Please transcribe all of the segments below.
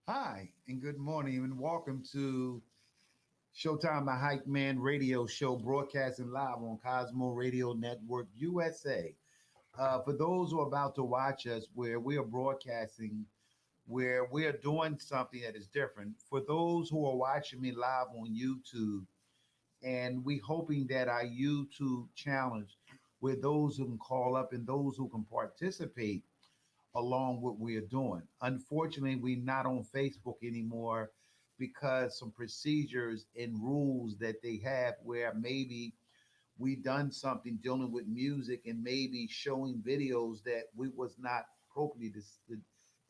Hi, and good morning, and welcome to Showtime, the Hype Man radio show, broadcasting live on Cosmo Radio Network USA. For those who are about to watch us, where we are broadcasting, where we are doing something that is different. For those who are watching me live on YouTube, and we hoping that our YouTube challenge, where those who can call up and those who can participate along what we are doing. Unfortunately, we're not on Facebook anymore because some procedures and rules that they have where maybe we done something dealing with music and maybe showing videos that we was not appropriate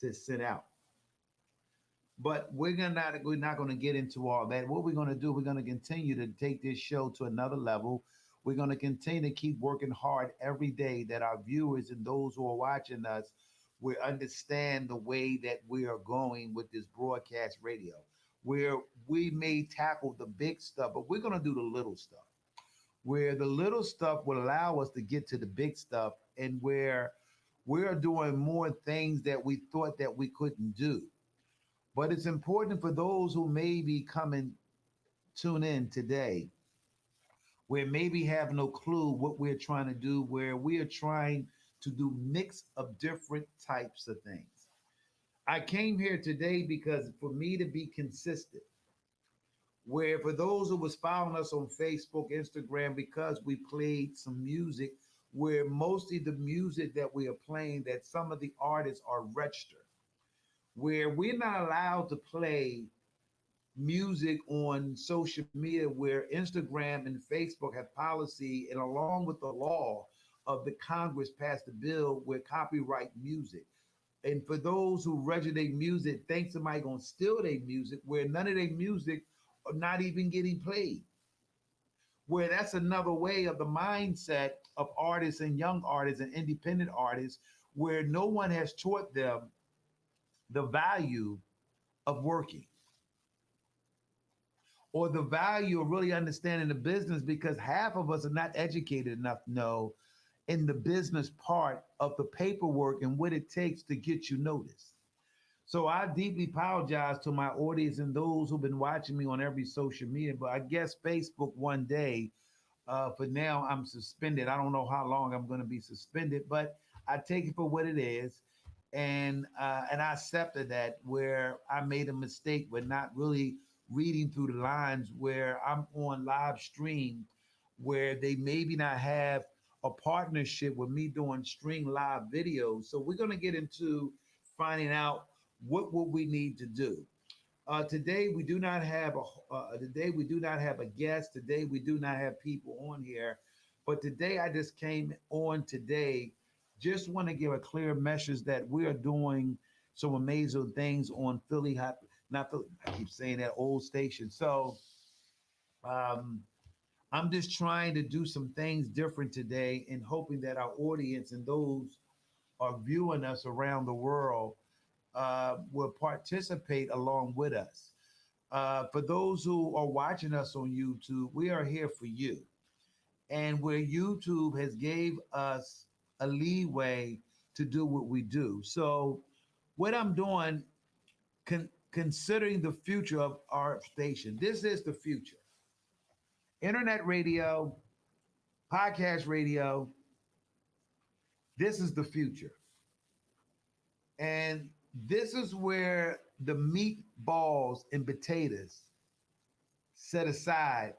to send out. But we're not going to get into all that. What we're going to do, we're going to continue to take this show to another level. We're going to continue to keep working hard every day that our viewers and those who are watching us will understand the way that we are going with this broadcast radio. Where we may tackle the big stuff, but we're going to do the little stuff. Where the little stuff will allow us to get to the big stuff, and where we're doing more things that we thought that we couldn't do. But it's important for those who may be coming tune in today, where maybe have no clue what we're trying to do, where we are trying to do mix of different types of things. I came here today because for me to be consistent, where for those who was following us on Facebook, Instagram, because we played some music, where mostly the music that we are playing, that some of the artists are registered, where we're not allowed to play music on social media, where Instagram and Facebook have policy, and along with the law of the Congress passed a bill with copyright music. And for those who register their music, think somebody gonna steal their music, where none of their music are not even getting played. Where that's another way of the mindset of artists and young artists and independent artists, where no one has taught them the value of working or the value of really understanding the business, because half of us are not educated enough to know in the business part of the paperwork and what it takes to get you noticed. So I deeply apologize to my audience and those who've been watching me on every social media. But I guess Facebook one day, for now, I'm suspended. I don't know how long I'm going to be suspended, but I take it for what it is, and I accepted that where I made a mistake with not really reading through the lines, where I'm on live stream, where they maybe not have a partnership with me doing stream live videos. So we're going to get into finding out what will we need to do. Today we do not have a guest. Today we do not have people on here, but today I just came on today. Just want to give a clear message that we are doing some amazing things on Philly Hot. Not Philly. I keep saying that old station. So um, I'm just trying to do some things different today, and hoping that our audience and those are viewing us around the world will participate along with us. For those who are watching us on YouTube, we are here for you. And where YouTube has gave us a leeway to do what we do. So what I'm doing, considering the future of our station, this is the future. Internet radio, podcast radio, this is the future. And this is where the meatballs and potatoes set aside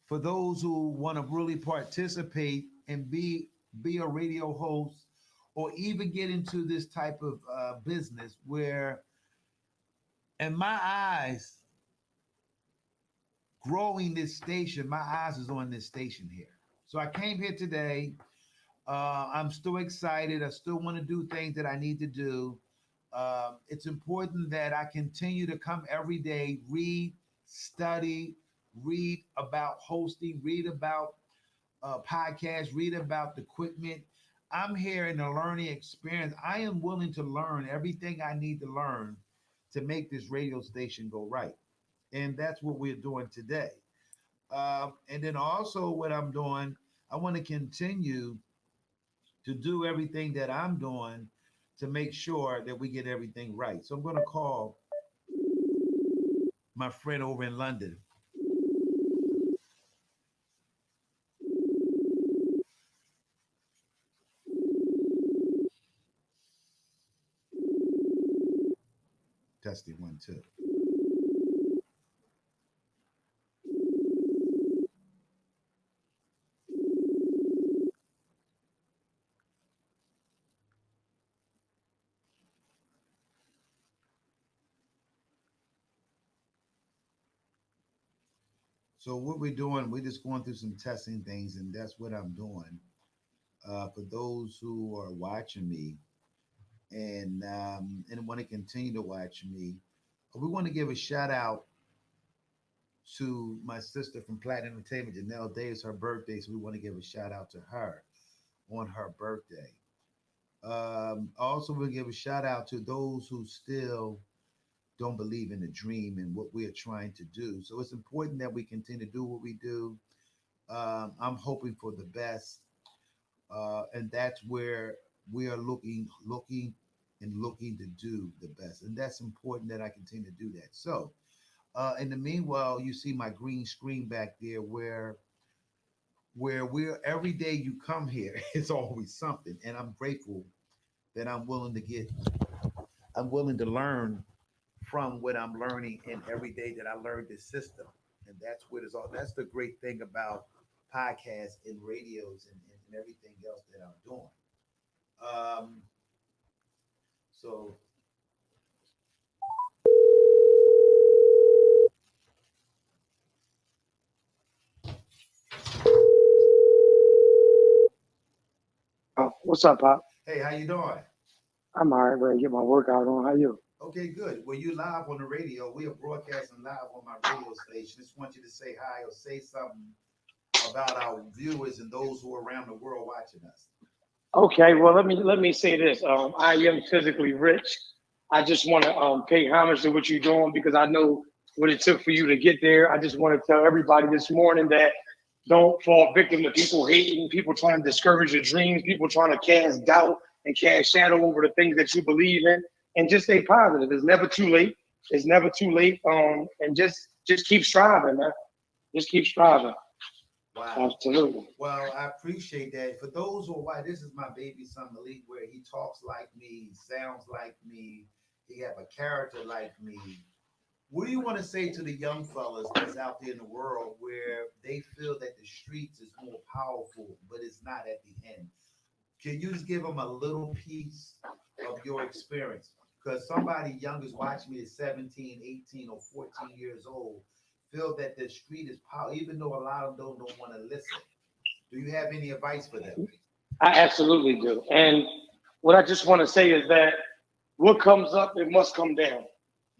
for those who want to really participate and be a radio host, or even get into this type of business, where in my eyes, growing this station, my eyes is on this station here. So I came here today. I'm still excited. I still want to do things that I need to do. It's important that I continue to come every day, read, study, read about hosting, read about podcasts, read about the equipment. I'm here in a learning experience. I am willing to learn everything I need to learn to make this radio station go right. And that's what we're doing today. And then also, what I'm doing, I want to continue to do everything that I'm doing to make sure that we get everything right. So I'm going to call. my friend over in London. Testing one, two. So what we're doing, we're just going through some testing things, and that's what I'm doing. For those who are watching me and want to continue to watch me, we want to give a shout out to my sister from Platinum Entertainment, Janelle Day. It's her birthday, so we want to give a shout out to her on her birthday. Also, we'll give a shout out to those who still don't believe in the dream and what we are trying to do. So it's important that we continue to do what we do. I'm hoping for the best, and that's where we are looking to do the best, and that's important that I continue to do that. So, in the meanwhile, you see my green screen back there, where we're every day you come here, it's always something, and I'm grateful that I'm willing to learn from what I'm learning, and every day that I learn this system, and that's what is all. That's the great thing about podcasts and radios and everything else that I'm doing. Um, so Oh, what's up, Pop? hey, how you doing? I'm all right, ready to get my workout on. How you? Okay, good. Well, you live on the radio. We are broadcasting live on my radio station. Just want you to say hi or say something about our viewers and those who are around the world watching us. Okay, well let me say this. I am physically rich. I just want to pay homage to what you're doing because I know what it took for you to get there. I just want to tell everybody this morning that don't fall victim to people hating, people trying to discourage your dreams, people trying to cast doubt and cast shadow over the things that you believe in, and just stay positive. It's never too late. It's never too late. And just keep striving, man. Just keep striving. Wow. Absolutely. Well, I appreciate that. For those who are white, this is my baby son Malik, where he talks like me, sounds like me, he have a character like me. What do you want to say to the young fellas that's out there in the world where they feel that the streets is more powerful, but it's not at the end? Can you just give them a little piece of your experience? Because somebody young is watching me at 17, 18, or 14 years old feel that the street is power, even though a lot of them don't want to listen. Do you have any advice for them? I absolutely do. And what I just want to say is that what comes up, it must come down.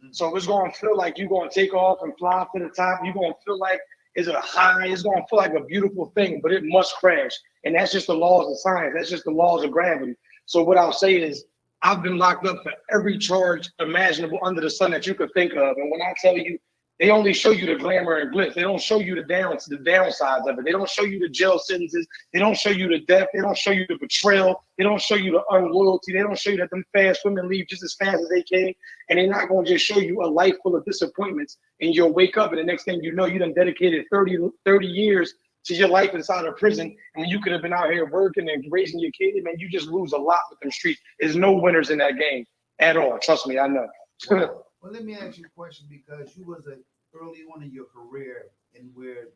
Mm. So it's going to feel like you're going to take off and fly to the top. You're going to feel like it's a high. It's going to feel like a beautiful thing, but it must crash. And that's just the laws of science. That's just the laws of gravity. So what I'll say is I've been locked up for every charge imaginable under the sun that you could think of. And when I tell you, they only show you the glamour and glitz. They don't show you the downsides of it. They don't show you the jail sentences. They don't show you the death. They don't show you the betrayal. They don't show you the unloyalty. They don't show you that them fast women leave just as fast as they came. And they're not going to just show you a life full of disappointments. And you'll wake up and the next thing you know, you done dedicated 30 years to your life inside of prison. And you could have been out here working and raising your kid. Man, you just lose a lot with them streets. There's no winners in that game at all. Trust me, I know. Wow. Well, let me ask you a question because you was a early on in your career and where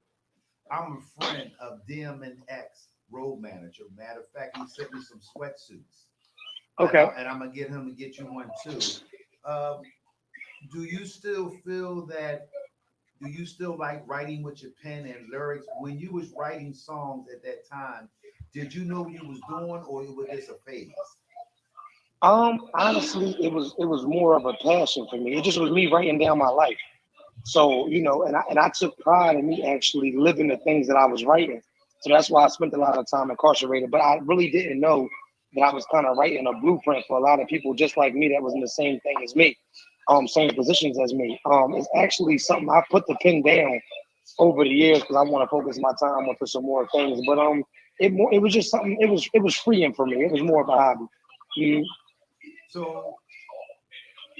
I'm a friend of DMX road manager. Matter of fact, he sent me some sweatsuits, Okay. and I'm gonna get him to get you one too. Um, do you still feel that? Do you still like writing with your pen and lyrics? When you was writing songs at that time, did you know what you was doing, or it was just a phase? Honestly, it was more of a passion for me. It just was me writing down my life. So, and I took pride in me actually living the things that I was writing. So that's why I spent a lot of time incarcerated. But I really didn't know that I was kind of writing a blueprint for a lot of people just like me that was in the same thing as me, same positions as me. It's actually something I put the pen down over the years because I want to focus my time onto some more things. But it was just something. It was freeing for me. It was more of a hobby. Mhm. So,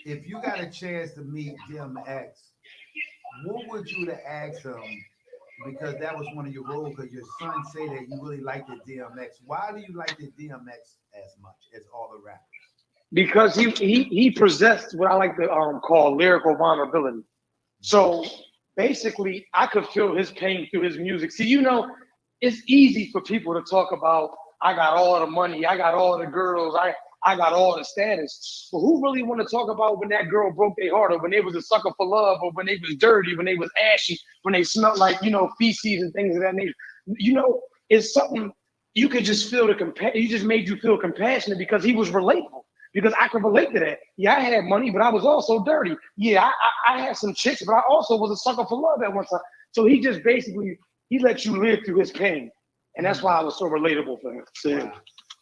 if you got a chance to meet DMX, what would you to ask him? Because that was one of your roles. Because your son say that you really like the DMX. Why do you like the DMX as much as all the rappers? Because he possessed what I like to call lyrical vulnerability. So basically, I could feel his pain through his music. See, it's easy for people to talk about, I got all the money, I got all the girls, I got all the status. But who really want to talk about when that girl broke their heart, or when they was a sucker for love, or when they was dirty, when they was ashy, when they smelled like, feces and things of that nature? It's something you could just feel he just made you feel compassionate because he was relatable. Because I could relate to that. Yeah, I had money, but I was also dirty. Yeah, I had some chicks, but I also was a sucker for love at one time. So he just basically, he let you live through his pain. And that's why I was so relatable for him. So,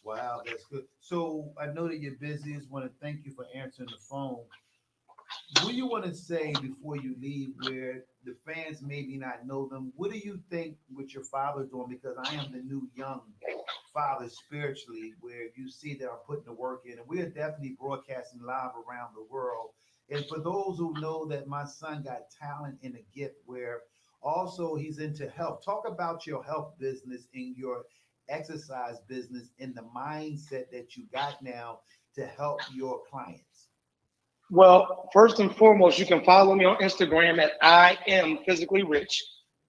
wow, that's good. So I know that you're busy. I just want to thank you for answering the phone. What do you want to say before you leave where the fans maybe not know them? What do you think what your father's doing? Because I am the new young father spiritually, where you see that I'm putting the work in. And we're definitely broadcasting live around the world. And for those who know that my son got talent and a gift where also he's into health. Talk about your health business and your exercise business and the mindset that you got now to help your clients. well, first and foremost, you can follow me on Instagram at I am physically rich.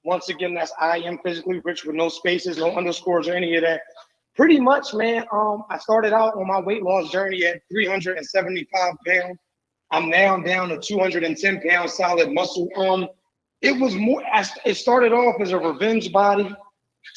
Once again, that's I am physically rich with no spaces, no underscores, or any of that. Pretty much, man. I started out on my weight loss journey at 375 pounds. I'm now down to 210 pounds solid muscle. It was more. It started off as a revenge body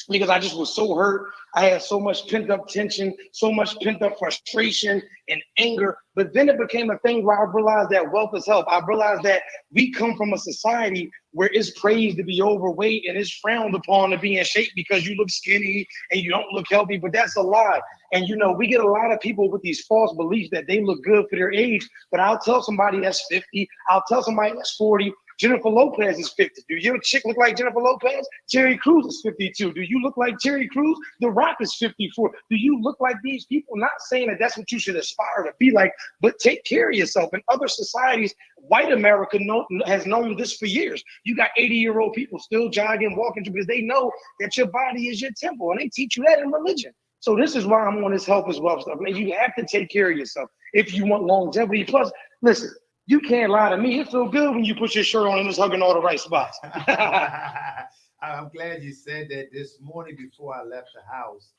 because I just was so hurt. I had so much pent up tension, so much pent up frustration and anger. But then it became a thing where I realized that wealth is health. I realized that we come from a society where it's praised to be overweight and it's frowned upon to be in shape because you look skinny and you don't look healthy. But that's a lie. And we get a lot of people with these false beliefs that they look good for their age. But I'll tell somebody that's 50, I'll tell somebody that's 40. Jennifer Lopez is 50. Do your chick look like Jennifer Lopez? Terry Crews is 52. Do you look like Terry Crews? The Rock is 54. Do you look like these people? Not saying that that's what you should aspire to be like, but take care of yourself. In other societies, white America has known this for years. You got 80-year-old people still jogging, walking, because they know that your body is your temple, and they teach you that in religion. So this is why I'm on this health as well stuff. Man, you have to take care of yourself if you want longevity. Plus, listen, you can't lie to me. It feels good when you put your shirt on and it's hugging all the right spots. I'm glad you said that. This morning before I left the house,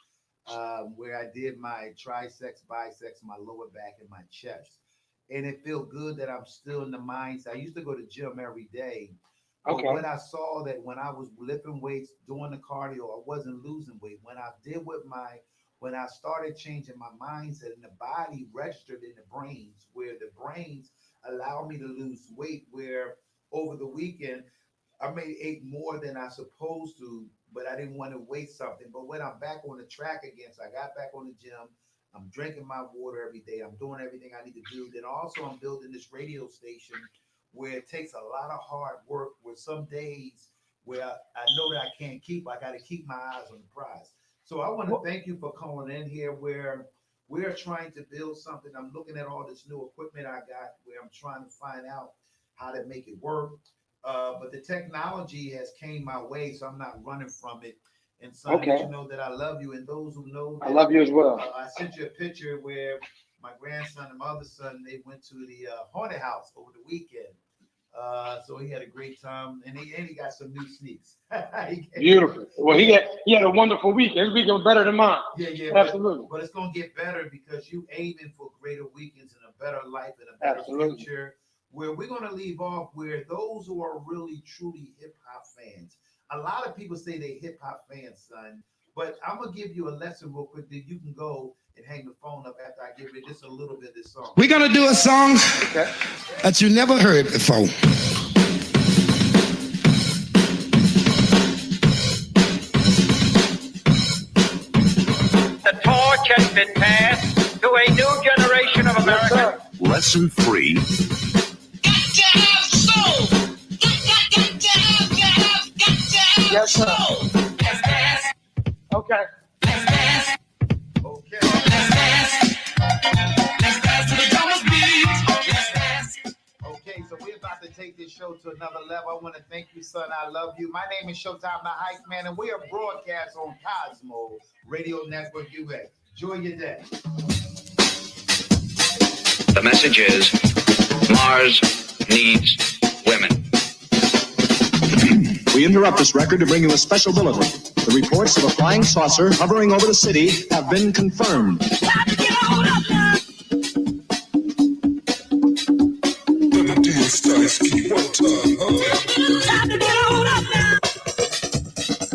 where I did my triceps, biceps, my lower back, and my chest. And it felt good that I'm still in the mindset. I used to go to gym every day. But Okay. when I saw that when I was lifting weights, doing the cardio, I wasn't losing weight. When I started changing my mindset and the body registered in the brains, where the brains allow me to lose weight, where over the weekend I may ate more than I supposed to, but I didn't want to waste something. But when I'm back on the track again, so I got back on the gym, I'm drinking my water every day, I'm doing everything I need to do. Then also I'm building this radio station where it takes a lot of hard work, where some days where I know that I can't I got to keep my eyes on the prize. So I want to thank you for calling in here where we're trying to build something. I'm looking at all this new equipment I got where I'm trying to find out how to make it work. But the technology has came my way, so I'm not running from it. And son, Okay. you know that I love you. And those who know that, I love you as well. I sent you a picture where my grandson and my other son, they went to the haunted house over the weekend. So he had a great time, and he got some new sneaks. Beautiful. Well, he had a wonderful weekend. His weekend was better than mine. Yeah, Absolutely. But it's gonna get better because you aiming for greater weekends and a better life and a better Absolutely. future. Where we're gonna leave off where those who are really truly hip hop fans. A lot of people say they hip hop fans, son. But I'm gonna give you a lesson real quick that you can go and hang the phone up after I give you just a little bit of this song. We're gonna do a song that you never heard before. The torch has been passed to a new generation of Americans. Lesson 3. Got to have soul. Got to have Yes, sir. soul. Let's dance. Okay. Let's dance. Okay. Let's dance. Let's dance to the drummer's beat. Let's dance. Okay, so we're about to take this show to another level. I want to thank you, son. I love you. My name is Showtime, the Hype Man, and we are broadcast on Cosmo Radio Network US. Enjoy your day. The message is Mars needs women. We interrupt this record to bring you a special bulletin. The reports of a flying saucer hovering over the city have been confirmed.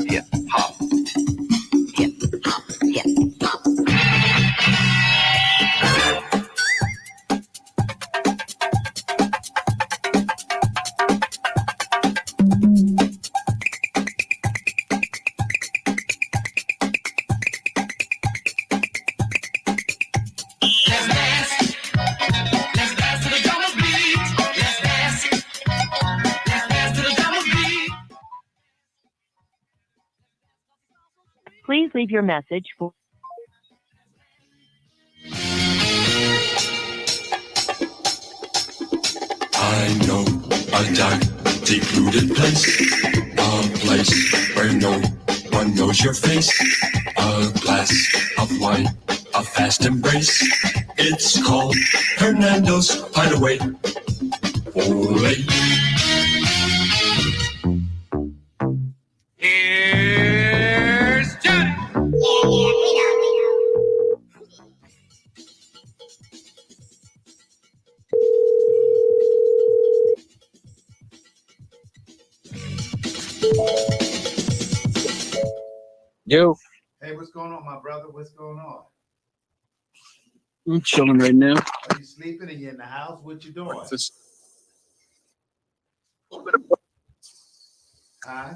Hip hop. Please leave your message for I know a dark, secluded place, a place where no one knows your face, a glass of wine, a fast embrace. It's called Hernando's Hideaway. Ole. Here's Johnny. Yo, Hey, what's going on, my brother? What's going on? I'm chilling right now. Are you sleeping? Are you in the house? What you doing? Breakfast. Huh?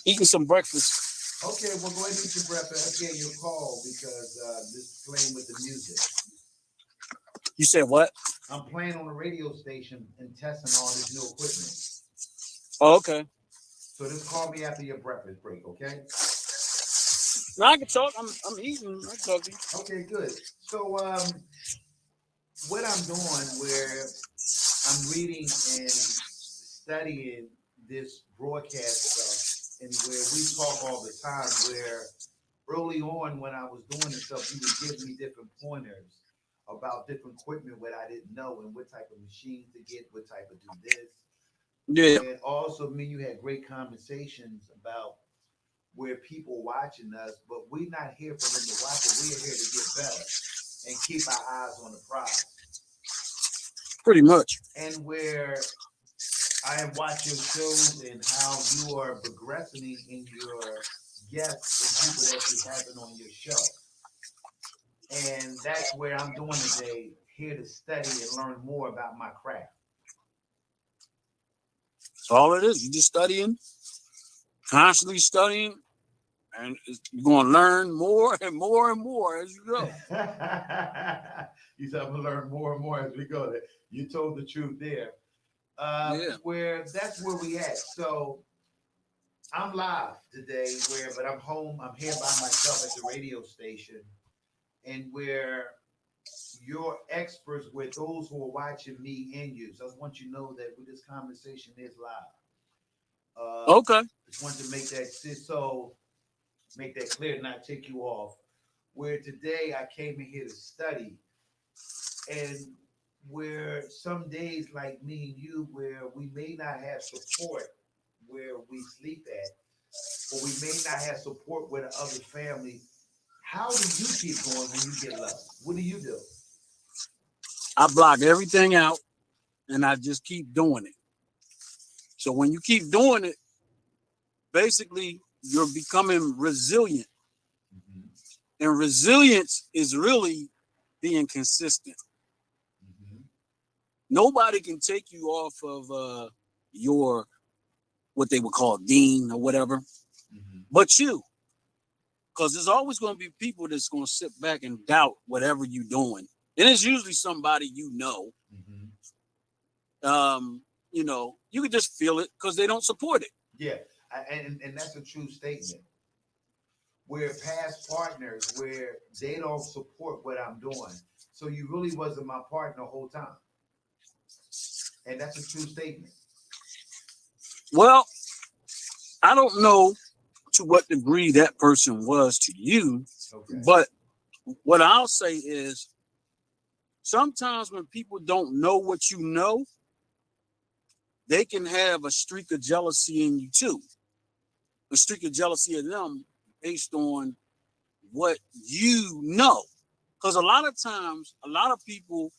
Eating some breakfast. Okay, well, go ahead and eat your breakfast. I'll get your call because this is playing with the music. You said what? I'm playing on the radio station and testing all this new equipment. Oh, okay. So just call me after your breakfast break, okay? No, I can talk. I'm eating. I can talk to you. Okay, good. So what I'm doing where I'm reading and studying this broadcast stuff and where we talk all the time, where early on when I was doing this stuff, you would give me different pointers about different equipment what I didn't know and what type of machines to get, what type of do this. Yeah. And also me, you had great conversations about where people watching us, but we're not here for them to watch it. We're here to get better and keep our eyes on the prize. Pretty much. And where I have watched your shows and how you are progressing in your guests and people that you having on your show. And that's where I'm doing today, here to study and learn more about my craft. That's all it is. You're just studying, constantly studying, and you're going to learn more and more and more as you go. You said I'm going to learn more and more as we go. You told the truth there. Yeah. Where that's where we at. So I'm live today, but I'm home. I'm here by myself at the radio station, and where your experts, with those who are watching me and you. So I just want you to know that this conversation is live. Okay. Just want to make that clear, not take you off. Where today I came in here to study, and where some days like me and you, where we may not have support where we sleep at, or we may not have support with the other family. How do you keep going when you get low? What do you do? I block everything out and I just keep doing it. So when you keep doing it, basically you're becoming resilient. Mm-hmm. And resilience is really being consistent. Mm-hmm. Nobody can take you off of your, what they would call dean or whatever, but you. Because there's always going to be people that's going to sit back and doubt whatever you're doing. And it's usually somebody you know. You know, you can just feel it because they don't support it. Yeah, and that's a true statement. We're past partners where they don't support what I'm doing. So you really wasn't my partner the whole time. And that's a true statement. Well, I don't know to what degree that person was to you, but what I'll say is sometimes when people don't know what you know, they can have a streak of jealousy in you too. A streak of jealousy of them based on what you know. Because a lot of times, a lot of people,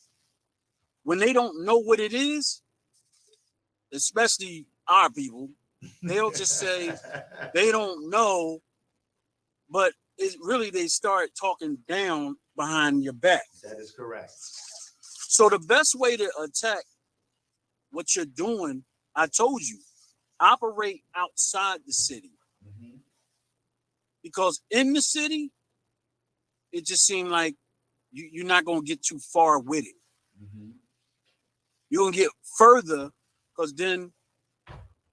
when they don't know what it is, especially our people, they'll just say they don't know, but it really they start talking down behind your back. That is correct. So the best way to attack what you're doing, I told you, operate outside the city. Mm-hmm. Because in the city, it just seemed like you're not going to get too far with it. Mm-hmm. You're going to get further because then,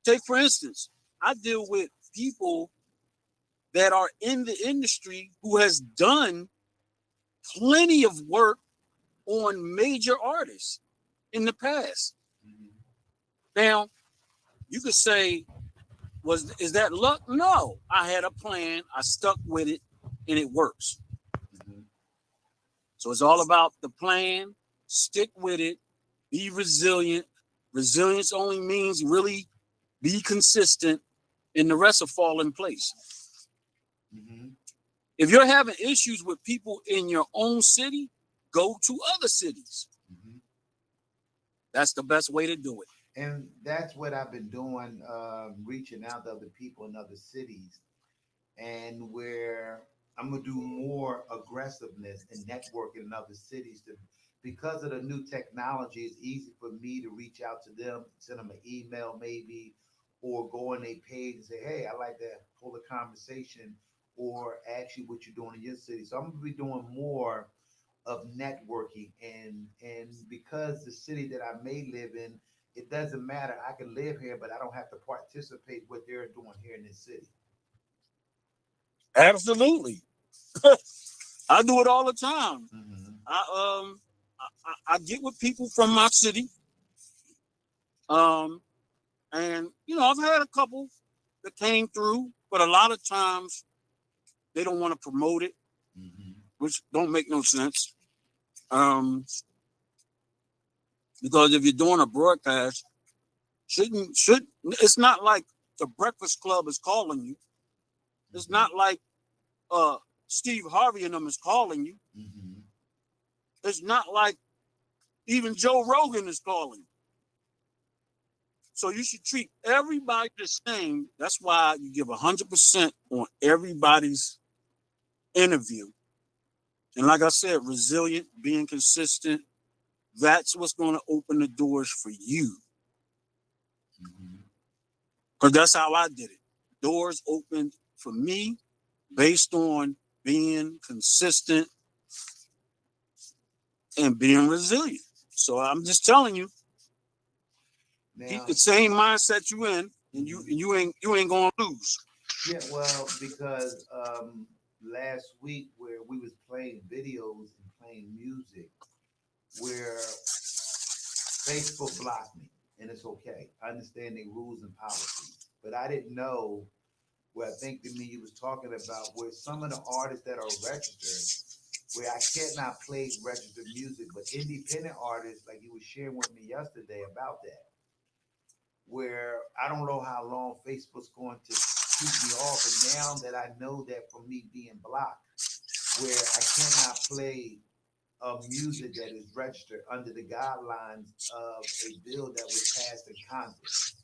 take for instance, I deal with people that are in the industry who has done plenty of work on major artists in the past. Mm-hmm. Now, you could say, is that luck? No, I had a plan, I stuck with it, and it works. Mm-hmm. So it's all about the plan, stick with it, be resilient. Resilience only means really be consistent, and the rest will fall in place. Mm-hmm. If you're having issues with people in your own city, go to other cities. Mm-hmm. That's the best way to do it. And that's what I've been doing, reaching out to other people in other cities, and where I'm gonna do more aggressiveness and networking in other cities to, because of the new technology, it's easy for me to reach out to them, send them an email maybe, or go on their page and say, hey, I'd like to hold a conversation or ask you what you're doing in your city. So I'm gonna be doing more of networking, and because the city that I may live in, it doesn't matter. I can live here, but I don't have to participate what they're doing here in this city. Absolutely. I do it all the time. Mm-hmm. I get with people from my city. And I've had a couple that came through, but a lot of times they don't want to promote it, Mm-hmm. which don't make no sense. Because if you're doing a broadcast, should it's not like the Breakfast Club is calling you. It's not like Steve Harvey and them is calling you. Mm-hmm. It's not like even Joe Rogan is calling. So you should treat everybody the same. That's why you give 100% on everybody's interview. And like I said, resilient, being consistent, that's what's going to open the doors for you. Because that's how I did it. Doors opened for me based on being consistent and being resilient. So I'm just telling you, keep the same mindset you in, and you ain't gonna lose. Yeah, well, because last week where we was playing videos and playing music, where Facebook blocked me, and it's okay. I understand their rules and policies, but I didn't know where I think to me you was talking about where some of the artists that are registered, where I cannot play registered music, but independent artists, like you were sharing with me yesterday about that, where I don't know how long Facebook's going to keep me off. And now that I know that from me being blocked, where I cannot play music that is registered under the guidelines of a bill that was passed in Congress.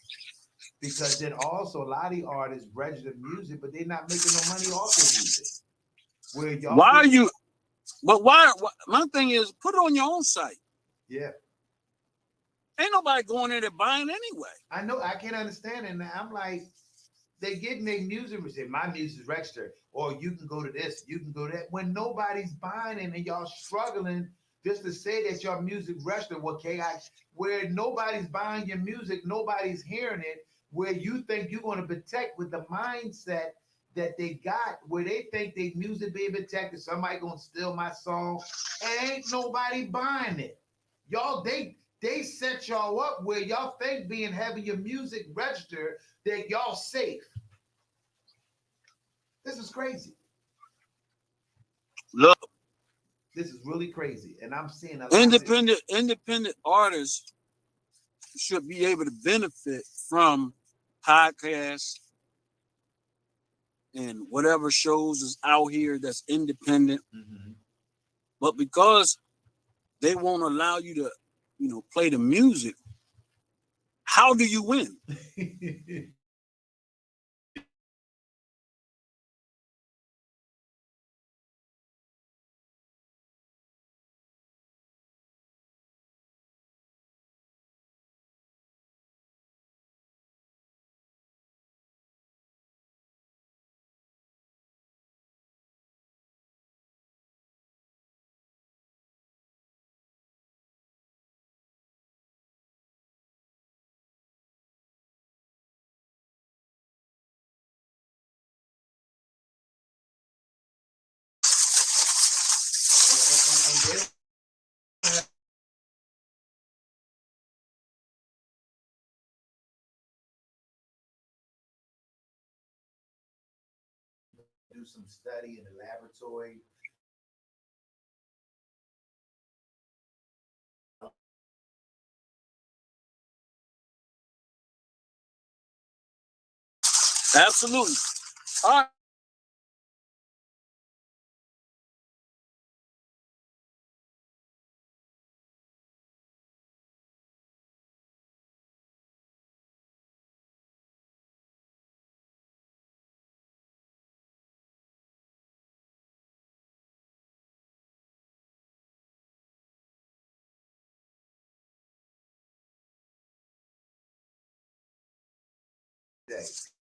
Because then also a lot of the artists register music, but they're not making no money off the music. Where y'all why are you? But why? My thing is, put it on your own site. Yeah. Ain't nobody going in there buying anyway. I know. I can't understand it. And I'm like, they getting their music. Say my music is registered, or you can go to this, you can go to that. When nobody's buying it, and y'all struggling just to say that your music registered, where nobody's buying your music, nobody's hearing it. Where you think you're going to protect with the mindset that they got, where they think their music being protected, somebody going to steal my song, and ain't nobody buying it. Y'all, they set y'all up where y'all think being having your music registered that y'all safe. This is crazy. Look, this is really crazy, and I'm seeing a independent artists should be able to benefit from podcasts and whatever shows is out here that's independent. Mm-hmm. But because they won't allow you to, play the music, how do you win? Do some study in the laboratory. Absolutely. All right. Day.